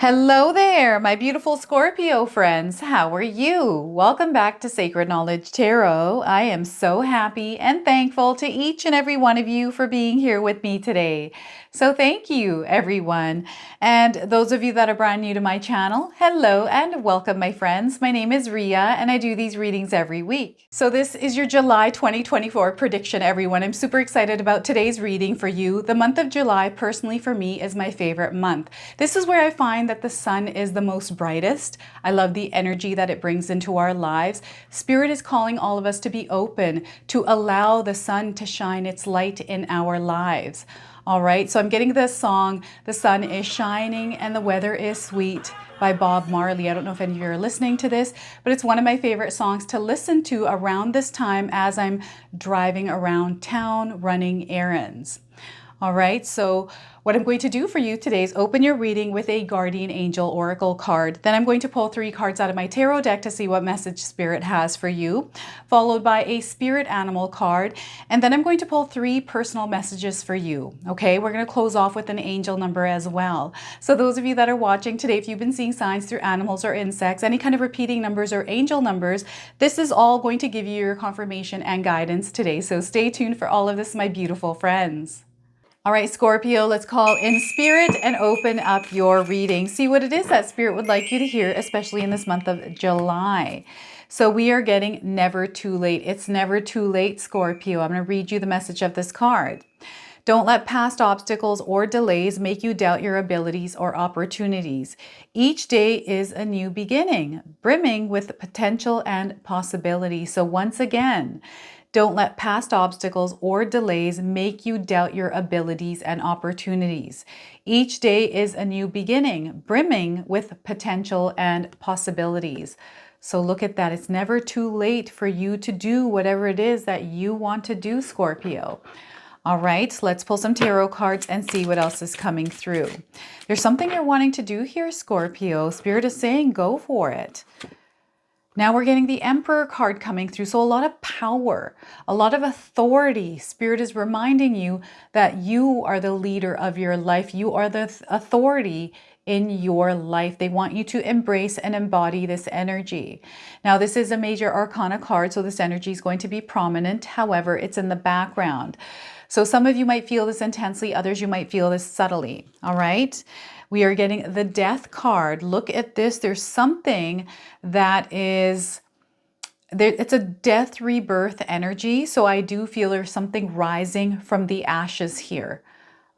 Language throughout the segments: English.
Hello there, my beautiful Scorpio friends. How are you? Welcome back to Sacred Knowledge Tarot. I am so happy and thankful to each and every one of you for being here with me today. So thank you, everyone. And those of you that are brand new to my channel, hello and welcome, my friends. My name is Ria and I do these readings every week. So this is your July 2024 prediction, everyone. I'm super excited about today's reading for you. The month of July, personally for me, is my favorite month. This is where I find that the sun is the most brightest. I love the energy that it brings into our lives. Spirit is calling all of us to be open, to allow the sun to shine its light in our lives. All right, so I'm getting this song, The Sun is Shining and the Weather is Sweet by Bob Marley. I don't know if any of you are listening to this, but it's one of my favorite songs to listen to around this time as I'm driving around town running errands. All right, so what I'm going to do for you today is open your reading with a Guardian Angel Oracle card. Then I'm going to pull 3 cards out of my tarot deck to see what message Spirit has for you, followed by a Spirit Animal card. And then I'm going to pull 3 personal messages for you. Okay, we're going to close off with an angel number as well. So those of you that are watching today, if you've been seeing signs through animals or insects, any kind of repeating numbers or angel numbers, this is all going to give you your confirmation and guidance today. So stay tuned for all of this, my beautiful friends. All right, Scorpio, let's call in Spirit and open up your reading. See what it is that Spirit would like you to hear, especially in this month of July. So we are getting never too late. It's never too late, Scorpio. I'm going to read you the message of this card. Don't let past obstacles or delays make you doubt your abilities or opportunities. Each day is a new beginning, brimming with potential and possibility. So once again, don't let past obstacles or delays make you doubt your abilities and opportunities. Each day is a new beginning, brimming with potential and possibilities. So look at that. It's never too late for you to do whatever it is that you want to do, Scorpio. All right, let's pull some tarot cards and see what else is coming through. There's something you're wanting to do here, Scorpio. Spirit is saying go for it. Now we're getting the Emperor card coming through. So a lot of power, a lot of authority. Spirit is reminding you that you are the leader of your life. You are the authority in your life. They want you to embrace and embody this energy. Now, this is a major arcana card, so this energy is going to be prominent. However, it's in the background. So some of you might feel this intensely, others you might feel this subtly. All right. We are getting the Death card. Look at this. There's something that is there. It's a death rebirth energy. So I do feel there's something rising from the ashes here.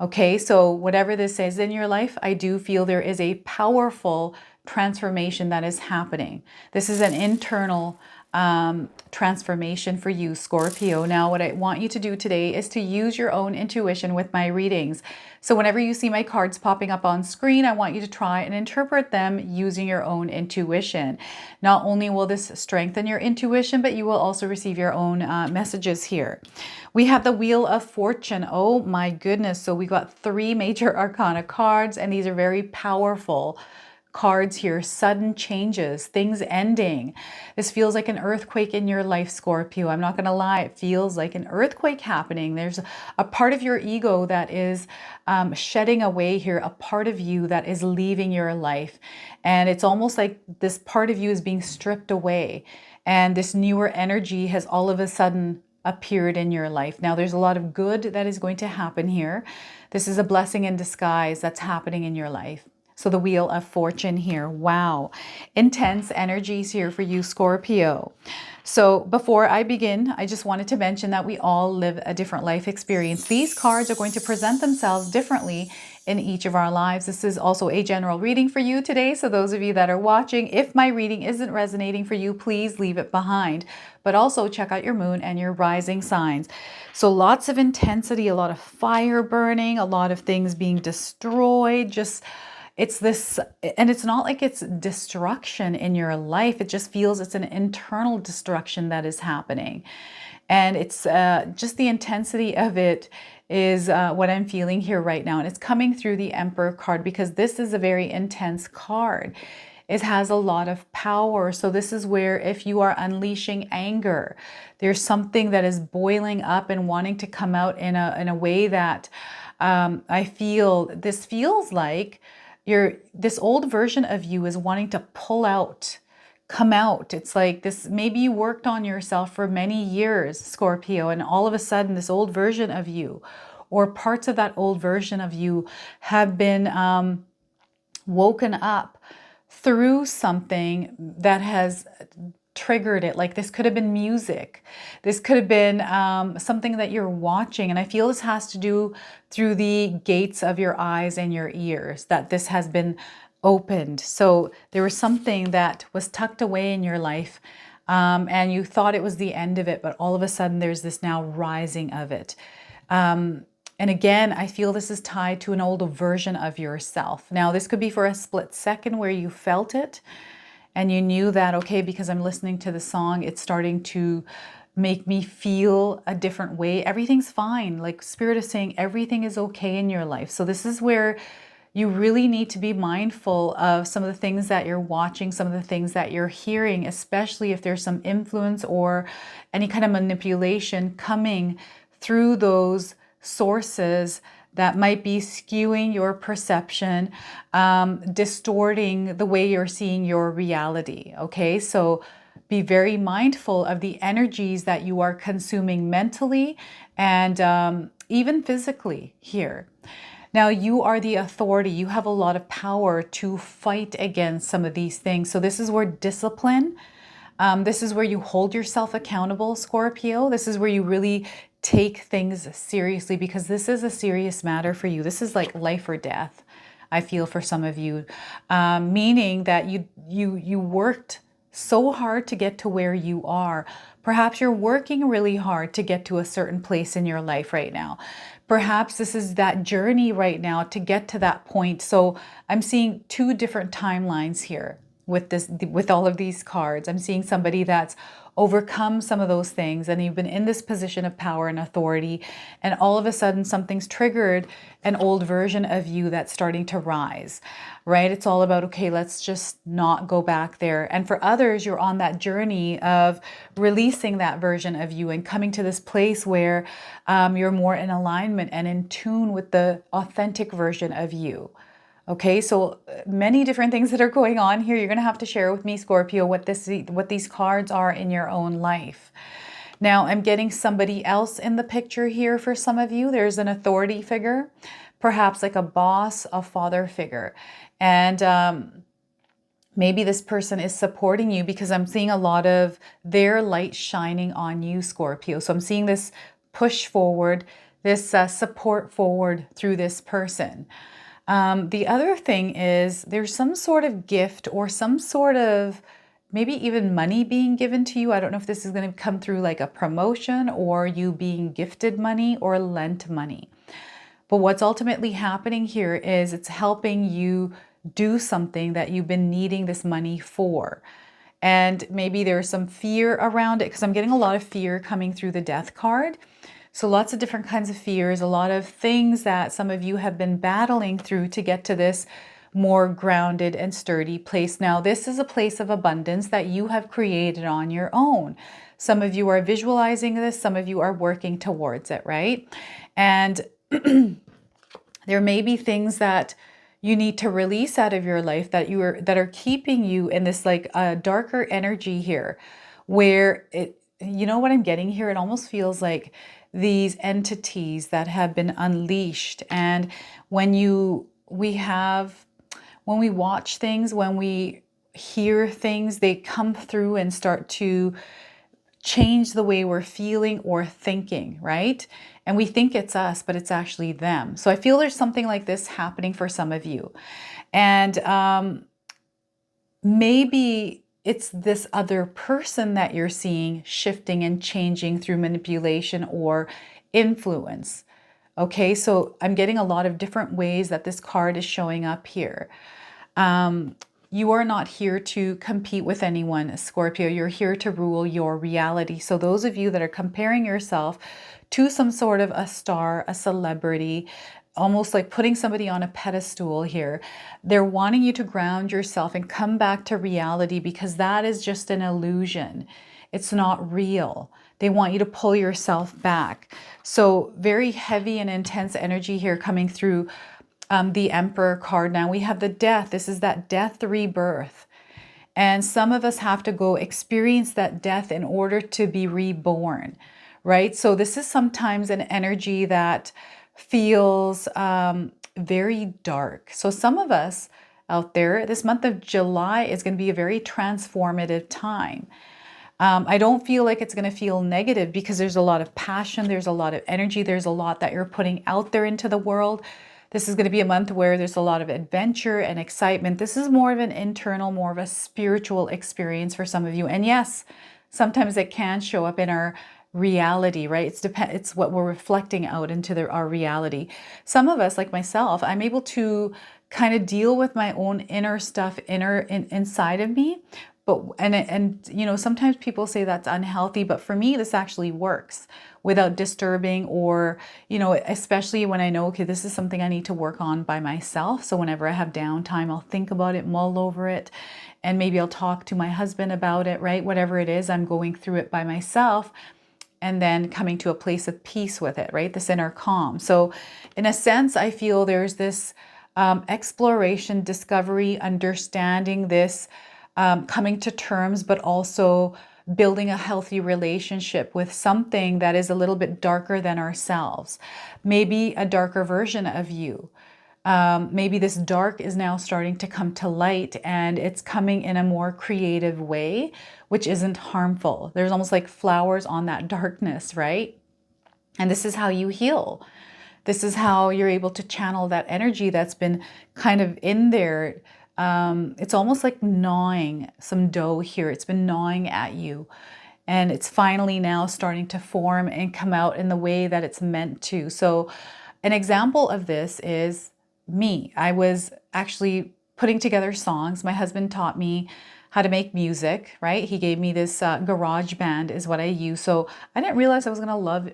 Okay, so whatever this is in your life, I do feel there is a powerful transformation that is happening. This is an internal transformation for you, Scorpio. Now, what I want you to do today is to use your own intuition with my readings. So whenever you see my cards popping up on screen, I want you to try and interpret them using your own intuition. Not only will this strengthen your intuition, but you will also receive your own messages here. We have the Wheel of Fortune. Oh my goodness. So we got 3 major arcana cards, and these are very powerful cards here. Sudden changes, things ending. This feels like an earthquake in your life, Scorpio. I'm not going to lie. It feels like an earthquake happening. There's a part of your ego that is shedding away here, a part of you that is leaving your life. And it's almost like this part of you is being stripped away. And this newer energy has all of a sudden appeared in your life. Now, there's a lot of good that is going to happen here. This is a blessing in disguise that's happening in your life. So the Wheel of Fortune here. Wow. Intense energies here for you, Scorpio. So before I begin, I just wanted to mention that we all live a different life experience. These cards are going to present themselves differently in each of our lives. This is also a general reading for you today. So those of you that are watching, if my reading isn't resonating for you, please leave it behind. But also check out your moon and your rising signs. So lots of intensity, a lot of fire burning, a lot of things being destroyed, just it's this, and it's not like it's destruction in your life. It just feels it's an internal destruction that is happening. And it's just the intensity of it is what I'm feeling here right now. And it's coming through the Emperor card because this is a very intense card. It has a lot of power. So this is where if you are unleashing anger, there's something that is boiling up and wanting to come out in a way that I feel, this feels like this old version of you is wanting to pull out, come out. It's like this, maybe you worked on yourself for many years, Scorpio, and all of a sudden this old version of you or parts of that old version of you have been woken up through something that has triggered it. Like this could have been music. This could have been something that you're watching. And I feel this has to do through the gates of your eyes and your ears, that this has been opened. So there was something that was tucked away in your life and you thought it was the end of it, but all of a sudden there's this now rising of it. And again, I feel this is tied to an older version of yourself. Now, this could be for a split second where you felt it and you knew that, okay, because I'm listening to the song, it's starting to make me feel a different way. Everything's fine. Like Spirit is saying, everything is okay in your life. So this is where you really need to be mindful of some of the things that you're watching, some of the things that you're hearing, especially if there's some influence or any kind of manipulation coming through those sources that might be skewing your perception, distorting the way you're seeing your reality. Okay, so be very mindful of the energies that you are consuming mentally and even physically here. Now, you are the authority. You have a lot of power to fight against some of these things. So this is where discipline, this is where you hold yourself accountable, Scorpio. This is where you really take things seriously, because this is a serious matter for you. This is like life or death, I feel, for some of you, meaning that you worked so hard to get to where you are. Perhaps you're working really hard to get to a certain place in your life right now. Perhaps this is that journey right now to get to that point. So I'm seeing two different timelines here with all of these cards. I'm seeing somebody that's overcome some of those things and you've been in this position of power and authority, and all of a sudden something's triggered an old version of you that's starting to rise, right? It's all about, okay, let's just not go back there. And for others, you're on that journey of releasing that version of you and coming to this place where you're more in alignment and in tune with the authentic version of you. Okay, so many different things that are going on here. You're going to have to share with me, Scorpio, what these cards are in your own life. Now, I'm getting somebody else in the picture here for some of you. There's an authority figure, perhaps like a boss, a father figure. And maybe this person is supporting you, because I'm seeing a lot of their light shining on you, Scorpio. So I'm seeing this push forward, this support forward through this person. The other thing is there's some sort of gift or some sort of maybe even money being given to you. I don't know if this is going to come through like a promotion or you being gifted money or lent money. But what's ultimately happening here is it's helping you do something that you've been needing this money for. And maybe there's some fear around it, because I'm getting a lot of fear coming through the Death card. So lots of different kinds of fears, a lot of things that some of you have been battling through to get to this more grounded and sturdy place. Now, this is a place of abundance that you have created on your own. Some of you are visualizing this, some of you are working towards it, right? And there may be things that you need to release out of your life that are keeping you in this like darker energy here, where you know what I'm getting here? It almost feels like these entities that have been unleashed. And when we watch things, when we hear things, they come through and start to change the way we're feeling or thinking, right? And we think it's us, but it's actually them. So I feel there's something like this happening for some of you. And maybe it's this other person that you're seeing shifting and changing through manipulation or influence. Okay, so I'm getting a lot of different ways that this card is showing up here. You are not here to compete with anyone, Scorpio. You're here to rule your reality. So those of you that are comparing yourself to some sort of a star, a celebrity, almost like putting somebody on a pedestal here, they're wanting you to ground yourself and come back to reality, because that is just an illusion. It's not real. They want you to pull yourself back. So very heavy and intense energy here coming through the Emperor card. Now we have the death. This is that death rebirth. And some of us have to go experience that death in order to be reborn, right? So this is sometimes an energy that feels very dark. So some of us out there, this month of July is going to be a very transformative time. I don't feel like it's going to feel negative because there's a lot of passion, there's a lot of energy, there's a lot that you're putting out there into the world. This is going to be a month where there's a lot of adventure and excitement. This is more of an internal, more of a spiritual experience for some of you. And yes, sometimes it can show up in our reality, right? It's what we're reflecting out into our reality. Some of us, like myself, I'm able to kind of deal with my own inner stuff inside of me. But you know, sometimes people say that's unhealthy, but for me, this actually works without disturbing, or, you know, especially when I know, okay, this is something I need to work on by myself. So whenever I have downtime, I'll think about it, mull over it, and maybe I'll talk to my husband about it, right? Whatever it is, I'm going through it by myself and then coming to a place of peace with it, right? This inner calm. So in a sense, I feel there's this exploration, discovery, understanding this, coming to terms, but also building a healthy relationship with something that is a little bit darker than ourselves. Maybe a darker version of you. Maybe this dark is now starting to come to light, and it's coming in a more creative way, which isn't harmful. There's almost like flowers on that darkness, right? And this is how you heal. This is how you're able to channel that energy that's been kind of in there. It's almost like gnawing some dough here. It's been gnawing at you, and it's finally now starting to form and come out in the way that it's meant to. So an example of this is me. I was actually putting together songs. My husband taught me how to make music, right? He gave me this garage band is what I use. So I didn't realize I was going to love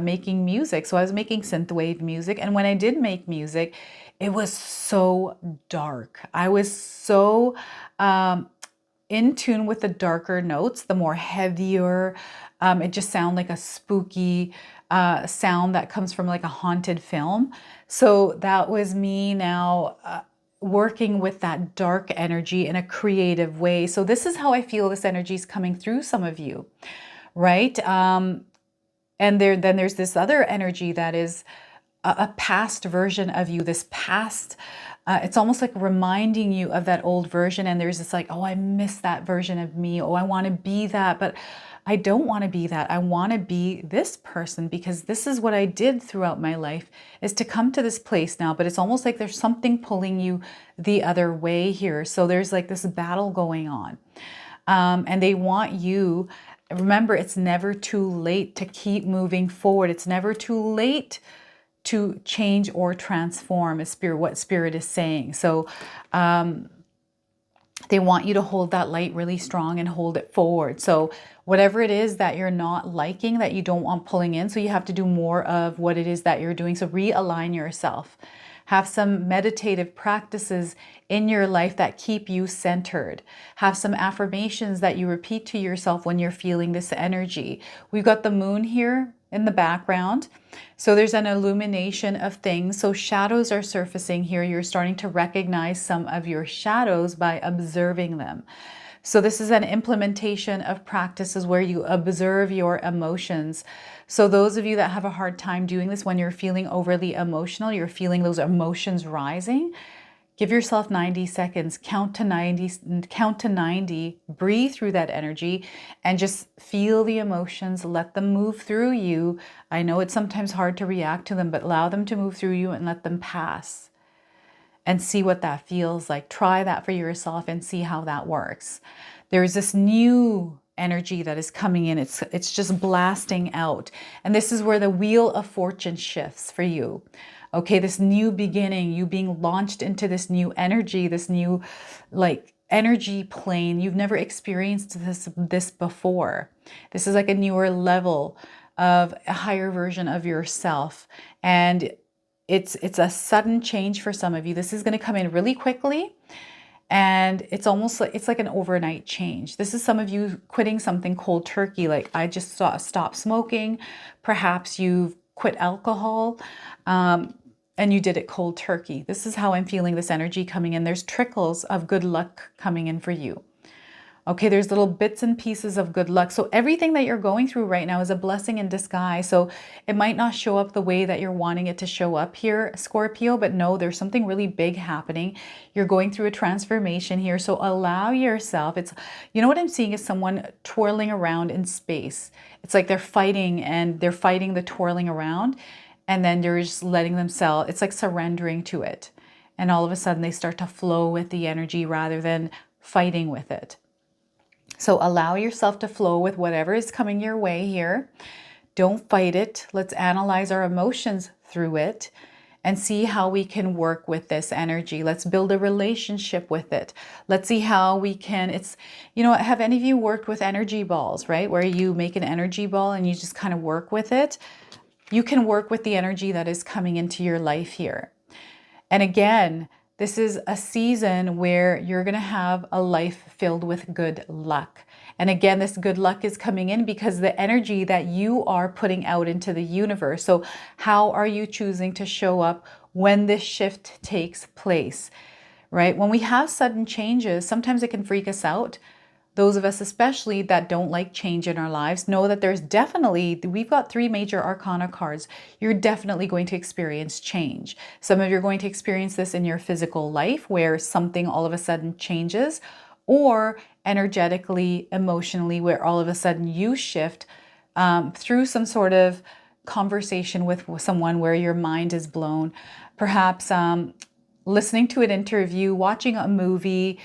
making music. So I was making synthwave music. And when I did make music, it was so dark. I was so in tune with the darker notes, the more heavier. It just sounded like a spooky sound that comes from like a haunted film. So that was me now working with that dark energy in a creative way. So this is how I feel this energy is coming through some of you, right? And then there's this other energy that is a past version of you, this past, it's almost like reminding you of that old version. And there's this like, oh, I miss that version of me. Oh, I want to be that, but I don't want to be that. I want to be this person because this is what I did throughout my life, is to come to this place now. But it's almost like there's something pulling you the other way here. So there's like this battle going on. And they want you, remember, it's never too late to keep moving forward. It's never too late to change or transform, what spirit is saying. So they want you to hold that light really strong and hold it forward. So whatever it is that you're not liking, that you don't want pulling in, so you have to do more of what it is that you're doing. So realign yourself. Have some meditative practices in your life that keep you centered. Have some affirmations that you repeat to yourself when you're feeling this energy. We've got the moon here in the background. So there's an illumination of things. So shadows are surfacing here. You're starting to recognize some of your shadows by observing them. So this is an implementation of practices where you observe your emotions. So those of you that have a hard time doing this, when you're feeling overly emotional, you're feeling those emotions rising, give yourself 90 seconds, count to 90, breathe through that energy and just feel the emotions, let them move through you. I know it's sometimes hard to react to them, but allow them to move through you and let them pass. And see what that feels like. Try that for yourself and see how that works. There's this new energy that is coming in. It's just blasting out. And this is where the wheel of fortune shifts for you. Okay, this new beginning, you being launched into this new energy, this new like energy plane. You've never experienced this before. This is like a newer level of a higher version of yourself. And it's a sudden change for some of you. This is going to come in really quickly, and it's almost like it's like an overnight change. This is some of you quitting something cold turkey, like I just stopped smoking. Perhaps you've quit alcohol, and and you did it cold turkey. This is how I'm feeling this energy coming in. There's trickles of good luck coming in for you. Okay, there's little bits and pieces of good luck. So everything that you're going through right now is a blessing in disguise. So it might not show up the way that you're wanting it to show up here, Scorpio, but no, there's something really big happening. You're going through a transformation here. So allow yourself. You know what I'm seeing is someone twirling around in space. It's like they're fighting the twirling around, and then you're just letting themselves, it's like surrendering to it. And all of a sudden they start to flow with the energy rather than fighting with it. So allow yourself to flow with whatever is coming your way here. Don't fight it. Let's analyze our emotions through it and see how we can work with this energy. Let's build a relationship with it. Let's see how we can, have any of you worked with energy balls, right? Where you make an energy ball and you just kind of work with it. You can work with the energy that is coming into your life here. And again, this is a season where you're going to have a life filled with good luck. And again, this good luck is coming in because the energy that you are putting out into the universe. So how are you choosing to show up when this shift takes place, right? When we have sudden changes, sometimes it can freak us out. Those of us especially that don't like change in our lives know that we've got 3 major arcana cards. You're definitely going to experience change. Some of you are going to experience this in your physical life where something all of a sudden changes, or energetically, emotionally, where all of a sudden you shift through some sort of conversation with someone where your mind is blown. Perhaps listening to an interview, watching a movie,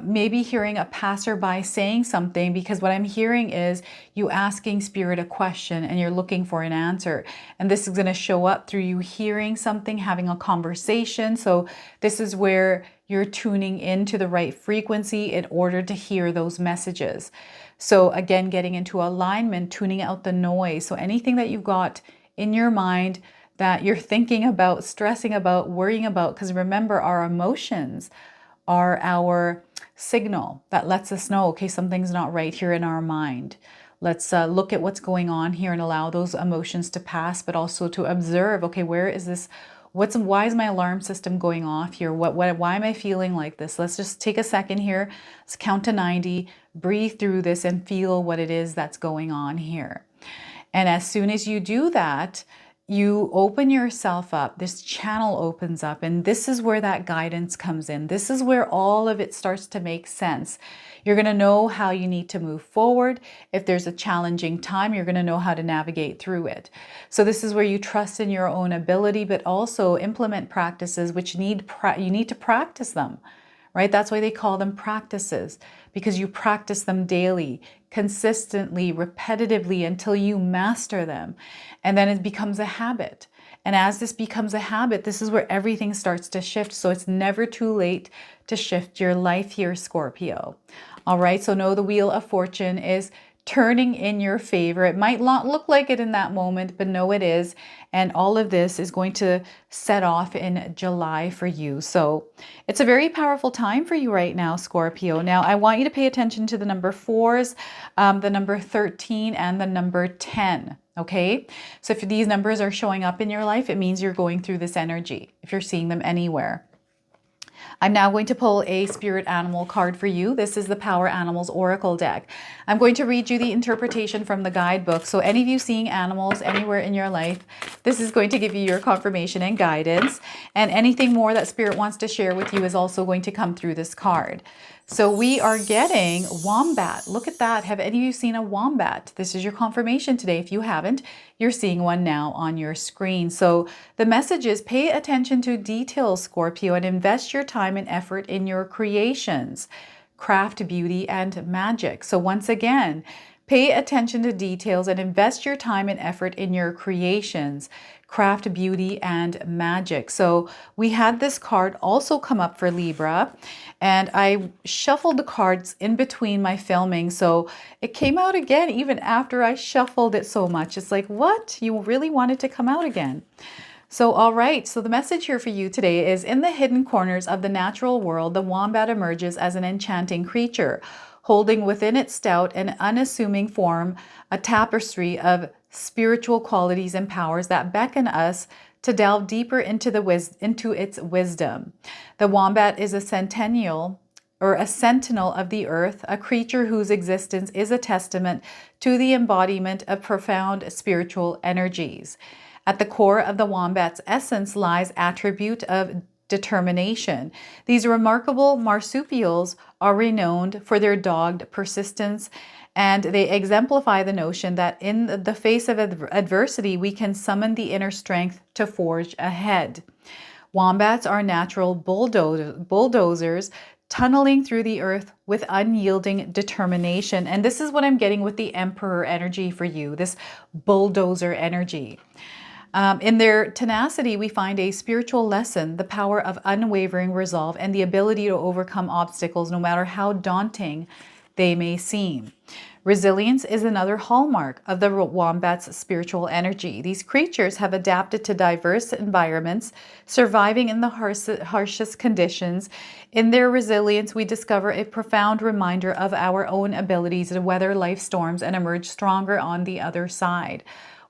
maybe hearing a passerby saying something, because what I'm hearing is you asking spirit a question and you're looking for an answer. And this is going to show up through you hearing something, having a conversation. So this is where you're tuning into the right frequency in order to hear those messages. So again, getting into alignment, tuning out the noise. So anything that you've got in your mind that you're thinking about, stressing about, worrying about, because remember, our emotions are our signal that lets us know, okay, something's not right here in our mind. Let's look at what's going on here and allow those emotions to pass, but also to observe, okay, where is this? Why is my alarm system going off here? Why am I feeling like this? Let's just take a second here. Let's count to 90, breathe through this and feel what it is that's going on here. And as soon as you do that, you open yourself up, this channel opens up, and this is where that guidance comes in. This is where all of it starts to make sense. You're going to know how you need to move forward. If there's a challenging time, you're going to know how to navigate through it. So this is where you trust in your own ability, but also implement practices which you need to practice them, right? That's why they call them practices, because you practice them daily, consistently, repetitively until you master them. And then it becomes a habit. And as this becomes a habit, this is where everything starts to shift. So it's never too late to shift your life here, Scorpio. All right, so know the Wheel of Fortune is turning in your favor. It might not look like it in that moment, but no, it is. And all of this is going to set off in July for you. So it's a very powerful time for you right now, Scorpio. Now, I want you to pay attention to the number 4s, the number 13, and the number 10. Okay, so if these numbers are showing up in your life, it means you're going through this energy, if you're seeing them anywhere. I'm now going to pull a spirit animal card for you. This is the Power Animals Oracle deck. I'm going to read you the interpretation from the guidebook. So any of you seeing animals anywhere in your life, this is going to give you your confirmation and guidance. And anything more that Spirit wants to share with you is also going to come through this card. So we are getting wombat. Look at that. Have any of you seen a wombat? This is your confirmation today. If you haven't, you're seeing one now on your screen. So the message is pay attention to details, Scorpio, and invest your time and effort in your creations, craft, beauty, and magic. So once again, pay attention to details and invest your time and effort in your creations, craft, beauty, and magic. So we had this card also come up for Libra, and I shuffled the cards in between my filming. So it came out again even after I shuffled it so much. It's like, what? You really wanted to come out again? So, all right. So the message here for you today is in the hidden corners of the natural world, the wombat emerges as an enchanting creature, holding within its stout and unassuming form a tapestry of spiritual qualities and powers that beckon us to delve deeper into its wisdom. The wombat is a sentinel of the earth, a creature whose existence is a testament to the embodiment of profound spiritual energies. At the core of the wombat's essence lies attribute of determination. These remarkable marsupials are renowned for their dogged persistence, and they exemplify the notion that in the face of adversity, we can summon the inner strength to forge ahead. Wombats are natural bulldozers, tunneling through the earth with unyielding determination. And this is what I'm getting with the Emperor energy for you, this bulldozer energy. In their tenacity, we find a spiritual lesson, the power of unwavering resolve and the ability to overcome obstacles no matter how daunting they may seem. Resilience is another hallmark of the wombat's spiritual energy. These creatures have adapted to diverse environments, surviving in the harshest conditions. In their resilience, we discover a profound reminder of our own abilities to weather life's storms and emerge stronger on the other side.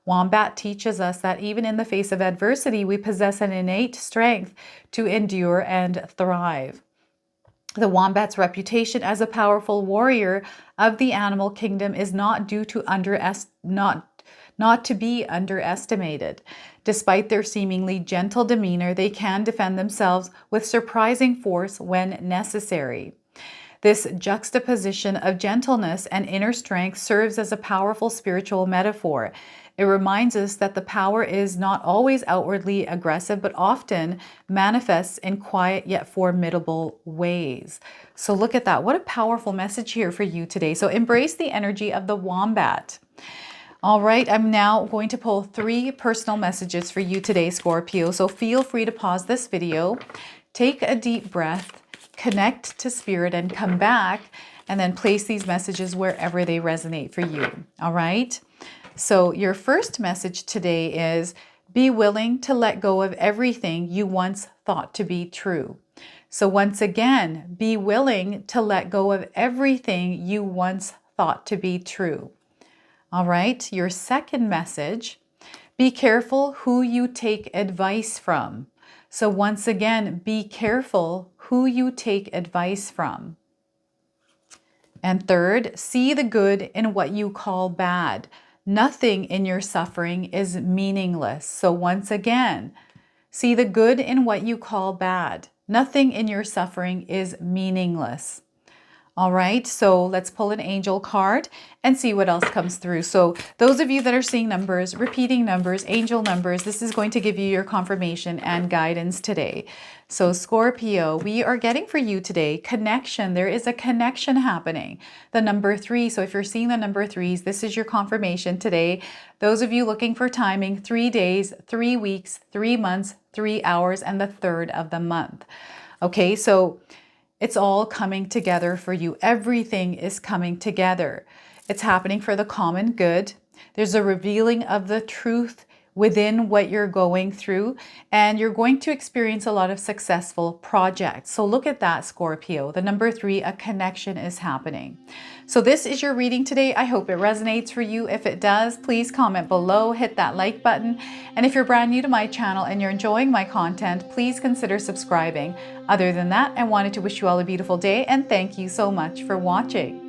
Wombat teaches us that even in the face of adversity, we possess an innate strength to endure and thrive. The wombat's reputation as a powerful warrior of the animal kingdom is not to be underestimated. Despite their seemingly gentle demeanor, they can defend themselves with surprising force when necessary. This juxtaposition of gentleness and inner strength serves as a powerful spiritual metaphor. It reminds us that the power is not always outwardly aggressive, but often manifests in quiet yet formidable ways. So look at that. What a powerful message here for you today. So embrace the energy of the wombat. All right, I'm now going to pull 3 personal messages for you today, Scorpio. So feel free to pause this video, take a deep breath, connect to spirit, and come back, and then place these messages wherever they resonate for you. All right. So your first message today is be willing to let go of everything you once thought to be true. So once again, be willing to let go of everything you once thought to be true. All right. Your second message, be careful who you take advice from. So once again, be careful who you take advice from. And third, see the good in what you call bad. Nothing in your suffering is meaningless. So once again, see the good in what you call bad. Nothing in your suffering is meaningless. All right, so let's pull an angel card and see what else comes through. So those of you that are seeing numbers, repeating numbers, angel numbers, this is going to give you your confirmation and guidance today. So Scorpio, we are getting for you today connection. There is a connection happening. The number 3. So if you're seeing the number 3s, this is your confirmation today. Those of you looking for timing, 3 days, 3 weeks, 3 months, 3 hours, and the 3rd of the month. Okay, so it's all coming together for you. Everything is coming together. It's happening for the common good. There's a revealing of the truth within what you're going through, and you're going to experience a lot of successful projects. So look at that, Scorpio. The number 3, a connection is happening. So this is your reading today. I hope it resonates for you. If it does, please comment below, hit that like button. And if you're brand new to my channel and you're enjoying my content, please consider subscribing. Other than that, I wanted to wish you all a beautiful day and thank you so much for watching.